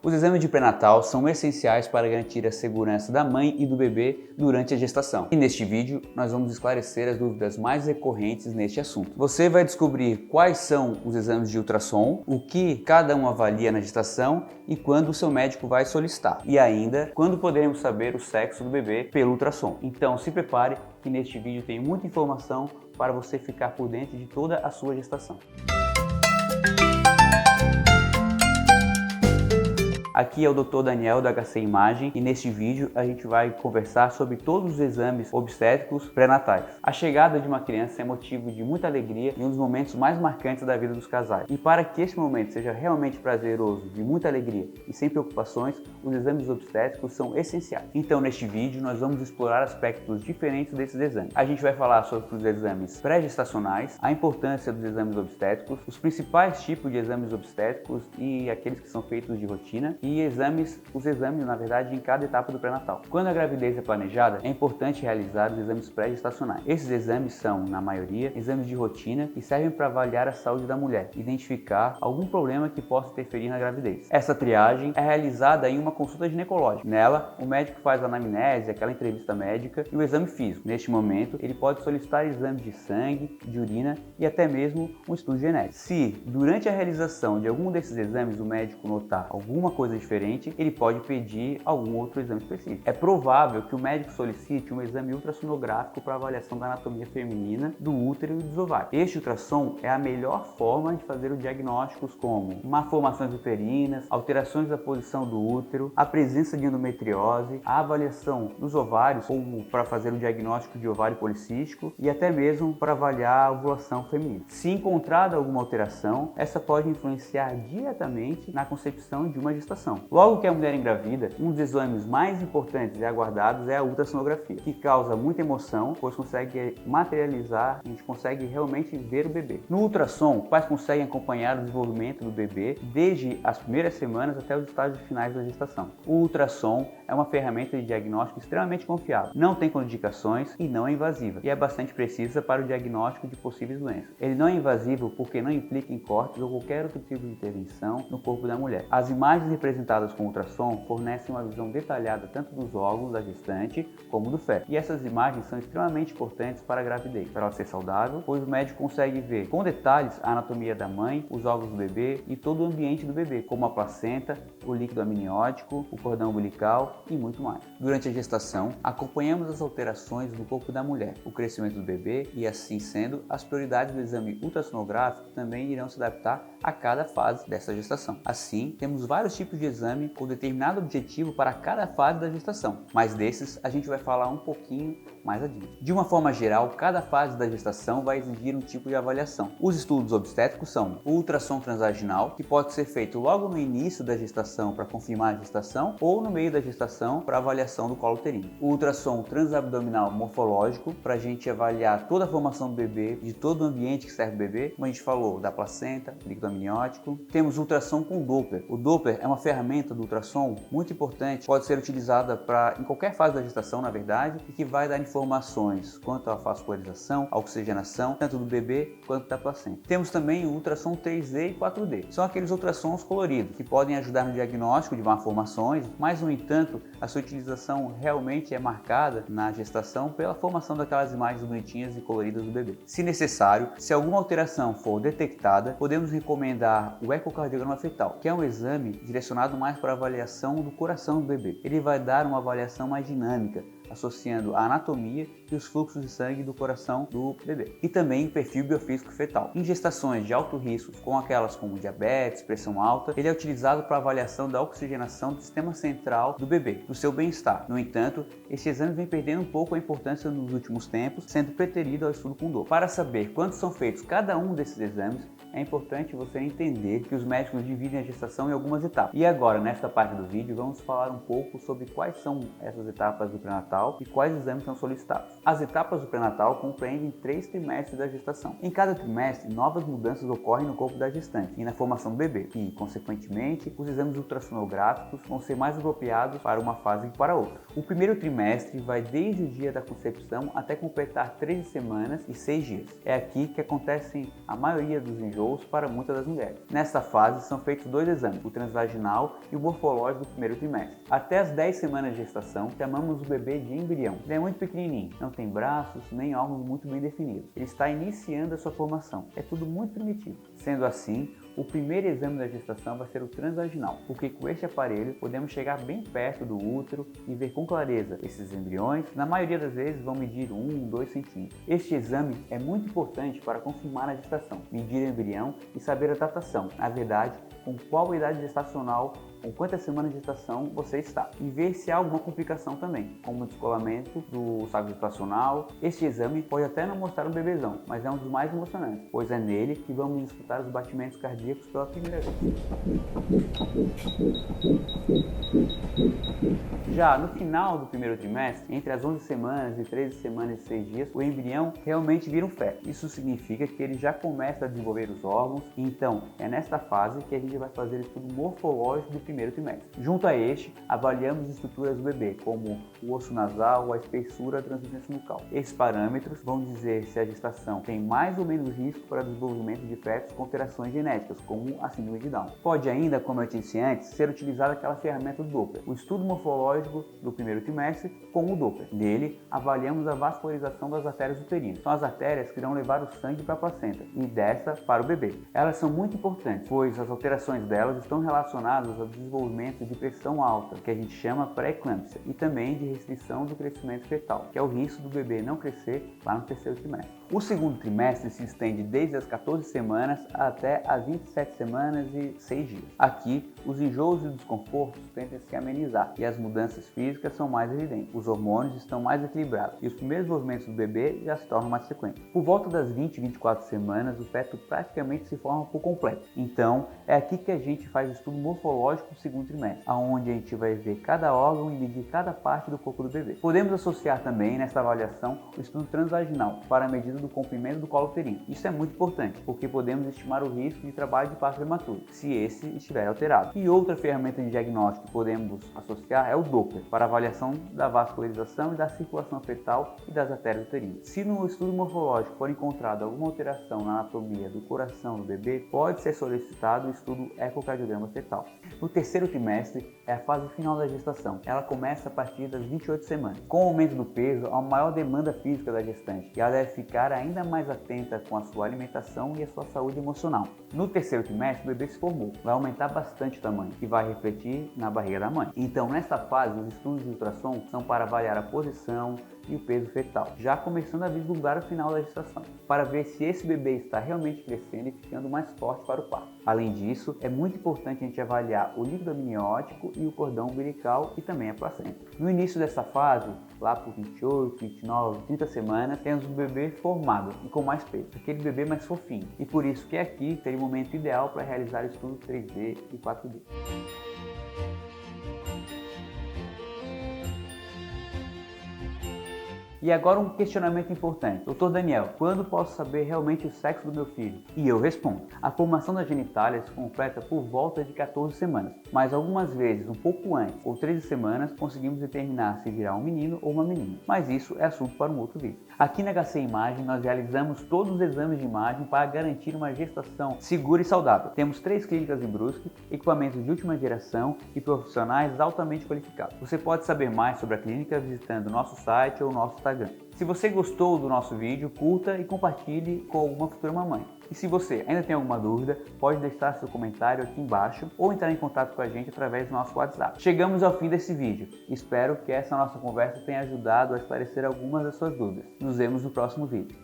Os exames de pré-natal são essenciais para garantir a segurança da mãe e do bebê durante a gestação. E neste vídeo nós vamos esclarecer as dúvidas mais recorrentes neste assunto. Você vai descobrir quais são os exames de ultrassom, o que cada um avalia na gestação e quando o seu médico vai solicitar. E ainda, quando poderemos saber o sexo do bebê pelo ultrassom. Então se prepare que neste vídeo tem muita informação para você ficar por dentro de toda a sua gestação. Aqui é o Dr. Daniel da HC Imagem e neste vídeo a gente vai conversar sobre todos os exames obstétricos pré-natais. A chegada de uma criança é motivo de muita alegria e um dos momentos mais marcantes da vida dos casais. E para que este momento seja realmente prazeroso, de muita alegria e sem preocupações, os exames obstétricos são essenciais. Então neste vídeo nós vamos explorar aspectos diferentes desses exames. A gente vai falar sobre os exames pré-gestacionais, a importância dos exames obstétricos, os principais tipos de exames obstétricos e aqueles que são feitos de rotina, e os exames, na verdade, em cada etapa do pré-natal. Quando a gravidez é planejada, é importante realizar os exames pré-gestacionais. Esses exames são, na maioria, exames de rotina que servem para avaliar a saúde da mulher, identificar algum problema que possa interferir na gravidez. Essa triagem é realizada em uma consulta ginecológica. Nela, o médico faz a anamnese, aquela entrevista médica e o exame físico. Neste momento, ele pode solicitar exames de sangue, de urina e até mesmo um estudo genético. Se, durante a realização de algum desses exames, o médico notar alguma coisa diferente, ele pode pedir algum outro exame específico. É provável que o médico solicite um exame ultrassonográfico para avaliação da anatomia feminina, do útero e dos ovários. Este ultrassom é a melhor forma de fazer os diagnósticos como malformações uterinas, alterações da posição do útero, a presença de endometriose, a avaliação dos ovários, como para fazer o diagnóstico de ovário policístico e até mesmo para avaliar a ovulação feminina. Se encontrada alguma alteração, essa pode influenciar diretamente na concepção de uma gestação. Logo que a mulher engravida, um dos exames mais importantes e aguardados é a ultrassonografia, que causa muita emoção, pois consegue materializar, a gente consegue realmente ver o bebê. No ultrassom, os pais conseguem acompanhar o desenvolvimento do bebê desde as primeiras semanas até os estágios finais da gestação. O ultrassom é uma ferramenta de diagnóstico extremamente confiável, não tem contraindicações e não é invasiva, e é bastante precisa para o diagnóstico de possíveis doenças. Ele não é invasivo porque não implica em cortes ou qualquer outro tipo de intervenção no corpo da mulher. As imagens representadas com ultrassom fornecem uma visão detalhada tanto dos órgãos da gestante como do feto. E essas imagens são extremamente importantes para a gravidez, para ela ser saudável, pois o médico consegue ver com detalhes a anatomia da mãe, os órgãos do bebê e todo o ambiente do bebê, como a placenta, o líquido amniótico, o cordão umbilical e muito mais. Durante a gestação, acompanhamos as alterações no corpo da mulher, o crescimento do bebê e, assim sendo, as prioridades do exame ultrassonográfico também irão se adaptar a cada fase dessa gestação. Assim, temos vários tipos de exame com determinado objetivo para cada fase da gestação, mas desses a gente vai falar um pouquinho mais adiante. De uma forma geral, cada fase da gestação vai exigir um tipo de avaliação. Os estudos obstétricos são o ultrassom transvaginal, que pode ser feito logo no início da gestação para confirmar a gestação ou no meio da gestação para avaliação do colo uterino. O ultrassom transabdominal morfológico, para a gente avaliar toda a formação do bebê, de todo o ambiente que serve o bebê, como a gente falou, da placenta, líquido amniótico. Temos ultrassom com Doppler. O Doppler é uma ferramenta do ultrassom muito importante, pode ser utilizada em qualquer fase da gestação, na verdade, e que vai dar informações quanto à vascularização, à oxigenação, tanto do bebê quanto da placenta. Temos também o ultrassom 3D e 4D. São aqueles ultrassons coloridos que podem ajudar no diagnóstico de malformações, mas, no entanto, a sua utilização realmente é marcada na gestação pela formação daquelas imagens bonitinhas e coloridas do bebê. Se necessário, se alguma alteração for detectada, podemos recomendar o ecocardiograma fetal, que é um exame direcionado mais para a avaliação do coração do bebê. Ele vai dar uma avaliação mais dinâmica, associando a anatomia e os fluxos de sangue do coração do bebê. E também o perfil biofísico fetal. Em gestações de alto risco, com aquelas como diabetes, pressão alta, ele é utilizado para avaliação da oxigenação do sistema central do bebê, do seu bem-estar. No entanto, este exame vem perdendo um pouco a importância nos últimos tempos, sendo preterido ao estudo com Doppler. Para saber quando são feitos cada um desses exames, é importante você entender que os médicos dividem a gestação em algumas etapas. E agora, nesta parte do vídeo, vamos falar um pouco sobre quais são essas etapas do pré-natal e quais exames são solicitados. As etapas do pré-natal compreendem 3 trimestres da gestação. Em cada trimestre, novas mudanças ocorrem no corpo da gestante e na formação do bebê, e, consequentemente, os exames ultrassonográficos vão ser mais apropriados para uma fase que para outra. O primeiro trimestre vai desde o dia da concepção até completar 13 semanas e 6 dias. É aqui que acontecem a maioria dos enjoos vergonhoso para muitas das mulheres. Nesta fase são feitos 2 exames, o transvaginal e o morfológico do primeiro trimestre. Até as 10 semanas de gestação, chamamos o bebê de embrião. Ele é muito pequenininho, não tem braços nem órgãos muito bem definidos. Ele está iniciando a sua formação. É tudo muito primitivo. Sendo assim, o primeiro exame da gestação vai ser o transvaginal, porque com este aparelho podemos chegar bem perto do útero e ver com clareza esses embriões. Na maioria das vezes vão medir 1, 2 centímetros. Este exame é muito importante para confirmar a gestação, medir o embrião e saber a datação, na verdade, com qual idade gestacional, com quantas semanas de gestação você está, e ver se há alguma complicação também, como o descolamento do saco gestacional. Este exame pode até não mostrar um bebezão, mas é um dos mais emocionantes, pois é nele que vamos escutar os batimentos cardíacos pela primeira vez. Já no final do primeiro trimestre, entre as 11 semanas e 13 semanas e 6 dias, o embrião realmente vira um feto. Isso significa que ele já começa a desenvolver os órgãos, e então é nesta fase que a gente vai fazer o estudo morfológico do primeiro trimestre. Junto a este, avaliamos estruturas do bebê, como o osso nasal, a espessura, a translucência nucal. Esses parâmetros vão dizer se a gestação tem mais ou menos risco para o desenvolvimento de fetos com alterações genéticas, como a síndrome de Down. Pode ainda, como eu disse antes, ser utilizada aquela ferramenta do Doppler, o estudo morfológico do primeiro trimestre com o Doppler. Nele, avaliamos a vascularização das artérias uterinas. São as artérias que irão levar o sangue para a placenta e desta para o bebê. Elas são muito importantes, pois as alterações delas estão relacionadas ao desenvolvimento de pressão alta, que a gente chama pré-eclâmpsia, e também de restrição do crescimento fetal, que é o risco do bebê não crescer lá no terceiro trimestre. O segundo trimestre se estende desde as 14 semanas até as 27 semanas e 6 dias. Aqui, os enjoos e desconfortos tendem a se amenizar e as mudanças físicas são mais evidentes. Os hormônios estão mais equilibrados e os primeiros movimentos do bebê já se tornam mais frequentes. Por volta das 20 e 24 semanas, o feto praticamente se forma por completo. Então, é aqui que a gente faz o estudo morfológico do segundo trimestre, onde a gente vai ver cada órgão e medir cada parte do corpo do bebê. Podemos associar também nessa avaliação o estudo transvaginal para a medida do comprimento do colo uterino. Isso é muito importante, porque podemos estimar o risco de trabalho de parto prematuro, se esse estiver alterado. E outra ferramenta de diagnóstico que podemos associar é o Doppler, para avaliação da vascularização e da circulação fetal e das artérias uterinas. Se no estudo morfológico for encontrada alguma alteração na anatomia do coração do bebê, pode ser solicitado o estudo ecocardiograma fetal. No terceiro trimestre é a fase final da gestação. Ela começa a partir das 28 semanas. Com o aumento do peso, há uma maior demanda física da gestante e ela deve ficar ainda mais atenta com a sua alimentação e a sua saúde emocional. No terceiro trimestre, o bebê se formou, vai aumentar bastante o tamanho e vai refletir na barriga da mãe. Então, nesta fase, os estudos de ultrassom são para avaliar a posição e o peso fetal, já começando a vislumbrar o final da gestação, para ver se esse bebê está realmente crescendo e ficando mais forte para o parto. Além disso, é muito importante a gente avaliar o líquido amniótico e o cordão umbilical e também a placenta. No início dessa fase, lá por 28, 29, 30 semanas, temos o bebê formado e com mais peso, aquele bebê mais fofinho. E por isso que aqui seria o momento ideal para realizar estudos 3D e 4D. E agora um questionamento importante. Dr. Daniel, quando posso saber realmente o sexo do meu filho? E eu respondo. A formação da genitália se completa por volta de 14 semanas, mas algumas vezes, um pouco antes, ou 13 semanas, conseguimos determinar se virá um menino ou uma menina. Mas isso é assunto para um outro vídeo. Aqui na HC Imagem, nós realizamos todos os exames de imagem para garantir uma gestação segura e saudável. Temos 3 clínicas em Brusque, equipamentos de última geração e profissionais altamente qualificados. Você pode saber mais sobre a clínica visitando nosso site ou nosso Instagram. Se você gostou do nosso vídeo, curta e compartilhe com alguma futura mamãe. E se você ainda tem alguma dúvida, pode deixar seu comentário aqui embaixo ou entrar em contato com a gente através do nosso WhatsApp. Chegamos ao fim desse vídeo. Espero que essa nossa conversa tenha ajudado a esclarecer algumas das suas dúvidas. Nos vemos no próximo vídeo.